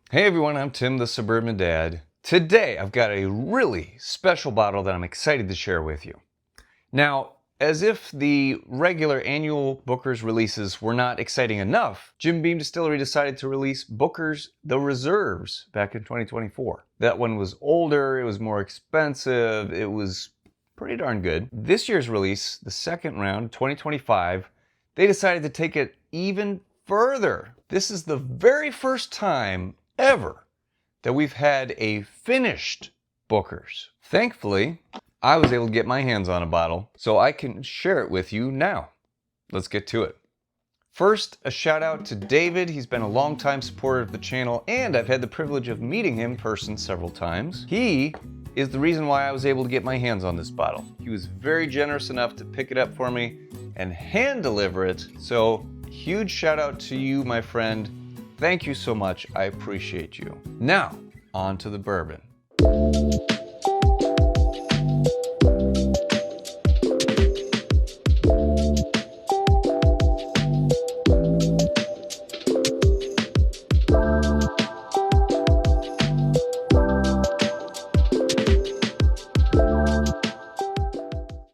Hey everyone, I'm Tim, the Suburban Dad. Today I've got a really special bottle that I'm excited to share with you. Now, as if the regular annual Booker's releases were not exciting enough, Jim Beam Distillery decided to release Booker's The Reserves back in 2024. That one was older, it was more expensive, it was pretty darn good. This year's release, the second round, 2025, they decided to take it even further. This is the very first time ever that we've had a finished Booker's. Thankfully, I was able to get my hands on a bottle, so I can share it with you now. Let's get to it. First, a shout out to David. He's been a longtime supporter of the channel, and I've had the privilege of meeting him in person several times. He is the reason why I was able to get my hands on this bottle. He was very generous enough to pick it up for me and hand deliver it, so huge shout out to you, my friend. Thank you so much, I appreciate you. Now, on to the bourbon.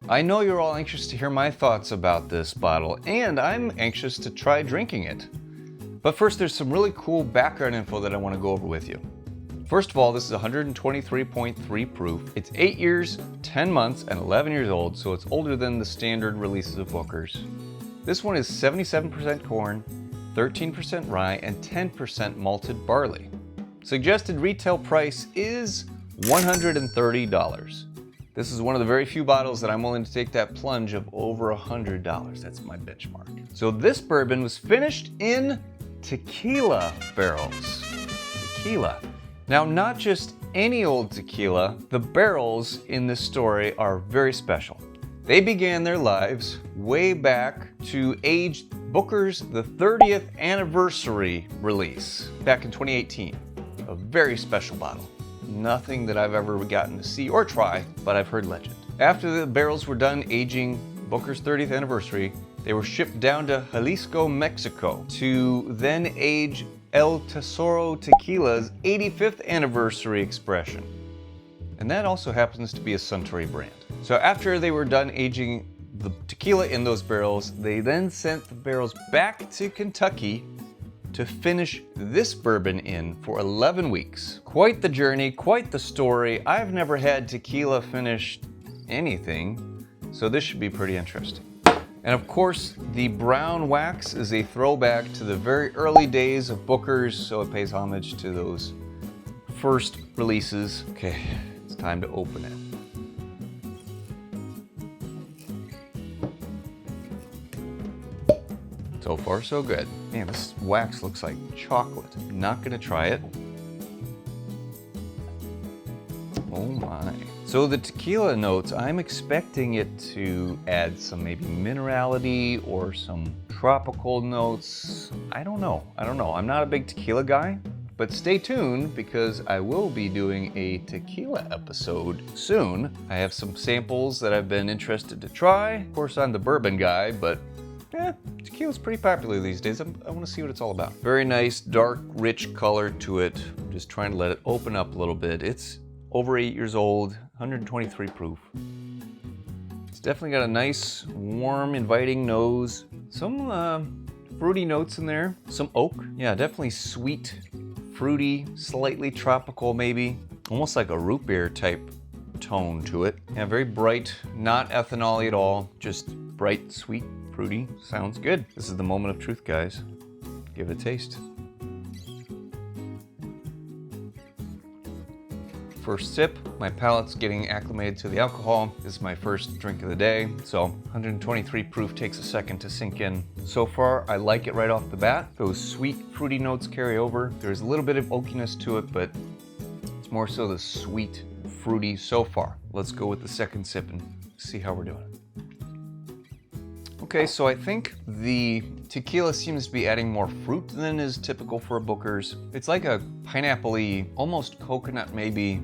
I know you're all anxious to hear my thoughts about this bottle, and I'm anxious to try drinking it. But first, there's some really cool background info that I want to go over with you. First of all, this is 123.3 proof. It's 8 years, 10 months, and 11 years old, so it's older than the standard releases of Booker's. This one is 77% corn, 13% rye, and 10% malted barley. Suggested retail price is $130. This is one of the very few bottles that I'm willing to take that plunge of over $100. That's my benchmark. So this bourbon was finished in tequila barrels. Tequila. Now, not just any old tequila, the barrels in this story are very special. They began their lives way back to age Booker's the 30th anniversary release back in 2018. A very special bottle. Nothing that I've ever gotten to see or try, but I've heard legend. After the barrels were done aging Booker's 30th anniversary, they were shipped down to Jalisco, Mexico to then age El Tesoro Tequila's 85th anniversary expression. And that also happens to be a Suntory brand. So after they were done aging the tequila in those barrels, they then sent the barrels back to Kentucky to finish this bourbon in for 11 weeks. Quite the journey, quite the story. I've never had tequila finished anything, so this should be pretty interesting. And of course, the brown wax is a throwback to the very early days of Booker's, so it pays homage to those first releases. Okay, it's time to open it. So far, so good. Man, this wax looks like chocolate. Not gonna try it. Oh my. So the tequila notes, I'm expecting it to add some maybe minerality or some tropical notes. I don't know. I'm not a big tequila guy, but stay tuned because I will be doing a tequila episode soon. I have some samples that I've been interested to try. Of course, I'm the bourbon guy, but tequila's pretty popular these days. I want to see what it's all about. Very nice, dark, rich color to it. I'm just trying to let it open up a little bit. It's over 8 years old, 123 proof. It's definitely got a nice, warm, inviting nose. Some fruity notes in there. Some oak. Yeah, definitely sweet, fruity, slightly tropical maybe. Almost like a root beer type tone to it. Yeah, very bright, not ethanol-y at all. Just bright, sweet, fruity. Sounds good. This is the moment of truth, guys. Give it a taste. First sip, my palate's getting acclimated to the alcohol. This is my first drink of the day, so 123 proof takes a second to sink in. So far, I like it right off the bat. Those sweet, fruity notes carry over. There's a little bit of oakiness to it, but it's more so the sweet, fruity so far. Let's go with the second sip and see how we're doing. Okay, so I think the tequila seems to be adding more fruit than is typical for a Booker's. It's like a pineapple-y, almost coconut maybe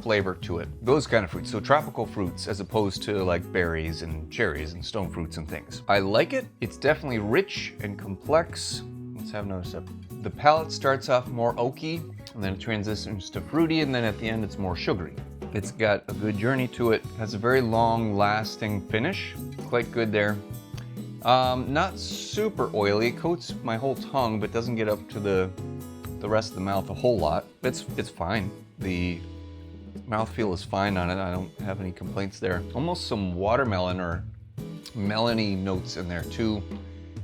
flavor to it. Those kind of fruits, so tropical fruits as opposed to like berries and cherries and stone fruits and things. I like it. It's definitely rich and complex. Let's have another sip. The palate starts off more oaky, and then it transitions to fruity, and then at the end it's more sugary. It's got a good journey to it, has a very long lasting finish, quite good there. Not super oily, it coats my whole tongue, but doesn't get up to the rest of the mouth a whole lot. It's fine. The mouthfeel is fine on it, I don't have any complaints there. Almost some watermelon or melony notes in there too.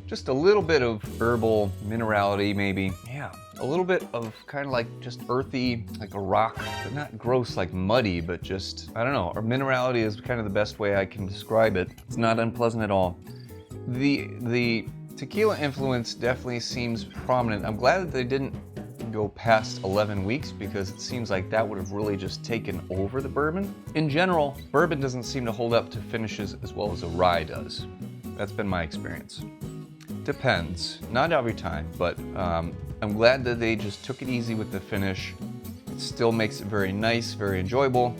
Just a little bit of herbal minerality maybe. Yeah, a little bit of kind of like just earthy, like a rock, but not gross like muddy, but just, I don't know, or minerality is kind of the best way I can describe it. It's not unpleasant at all. The tequila influence definitely seems prominent. I'm glad that they didn't go past 11 weeks because it seems like that would have really just taken over the bourbon. In general, bourbon doesn't seem to hold up to finishes as well as a rye does. That's been my experience. Depends, not every time, but I'm glad that they just took it easy with the finish. It still makes it very nice, very enjoyable.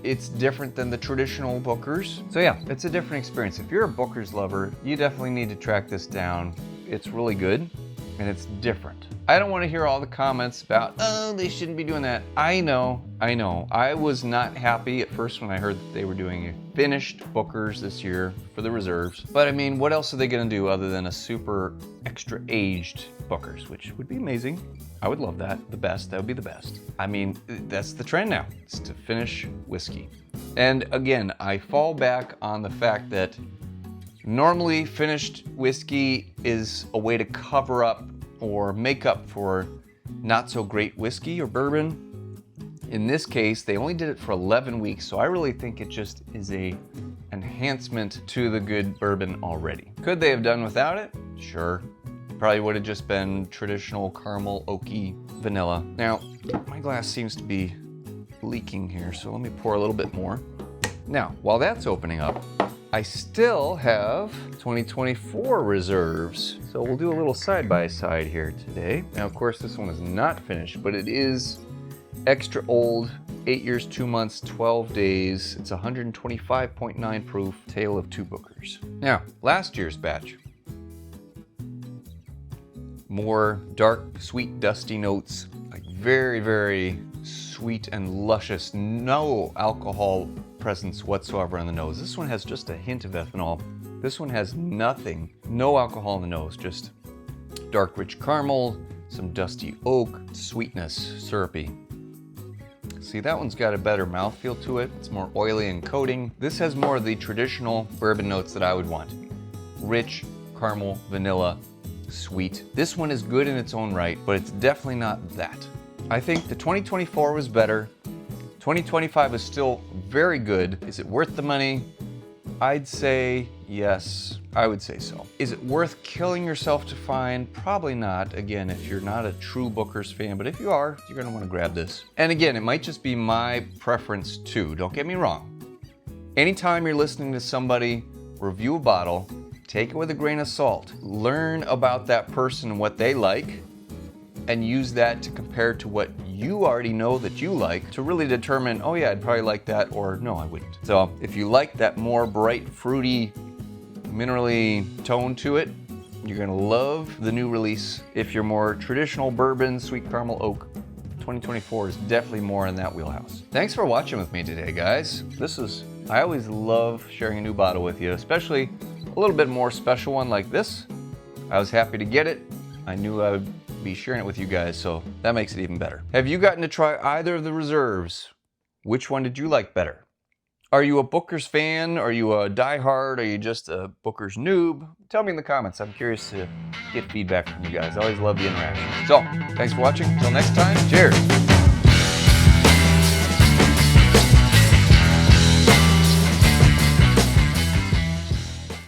It's different than the traditional Bookers. So yeah, it's a different experience. If you're a Bookers lover, you definitely need to track this down. It's really good and it's different. I don't want to hear all the comments about, oh, they shouldn't be doing that. I know. I was not happy at first when I heard that they were doing finished Bookers this year for the reserves. But I mean, what else are they going to do other than a super extra aged Bookers, which would be amazing. I would love that. The best, that would be the best. I mean, that's the trend now, is to finish whiskey. And again, I fall back on the fact that normally finished whiskey is a way to cover up or make up for not so great whiskey or bourbon. In this case, they only did it for 11 weeks, so I really think it just is a enhancement to the good bourbon already. Could they have done without it? Sure. Probably would have just been traditional caramel, oaky, vanilla. Now, my glass seems to be leaking here, so let me pour a little bit more. Now, while that's opening up, I still have 2024 reserves. So we'll do a little side-by-side here today. Now, of course, this one is not finished, but it is extra old, 8 years, 2 months, 12 days. It's 125.9 proof, Tale of Two Bookers. Now, last year's batch. More dark, sweet, dusty notes, like very, very sweet and luscious, no alcohol presence whatsoever on the nose. This one has just a hint of ethanol. This one has nothing, no alcohol in the nose, just dark, rich caramel, some dusty oak, sweetness, syrupy. See, that one's got a better mouthfeel to it. It's more oily and coating. This has more of the traditional bourbon notes that I would want. Rich, caramel, vanilla, sweet. This one is good in its own right, but it's definitely not that. I think the 2024 was better. 2025 is still very good. Is it worth the money? I'd say yes. I would say so. Is it worth killing yourself to find? Probably not. Again, if you're not a true Bookers fan, but if you are, you're gonna want to grab this. And again, it might just be my preference too. Don't get me wrong. Anytime you're listening to somebody review a bottle, take it with a grain of salt. Learn about that person and what they like, and use that to compare to what you already know that you like to really determine, oh yeah, I'd probably like that, or no, I wouldn't. So if you like that more bright, fruity, minerally tone to it, you're gonna love the new release. If you're more traditional bourbon, sweet caramel oak, 2024 is definitely more in that wheelhouse. Thanks for watching with me today, guys. I always love sharing a new bottle with you, especially a little bit more special one like this. I was happy to get it. I knew I would be sharing it with you guys, so that makes it even better. Have you gotten to try either of the reserves? Which one did you like better? Are you a Bookers fan? Are you a diehard? Are you just a Bookers noob? Tell me in the comments. I'm curious to get feedback from you guys. I always love the interaction. So, thanks for watching. Until next time, cheers.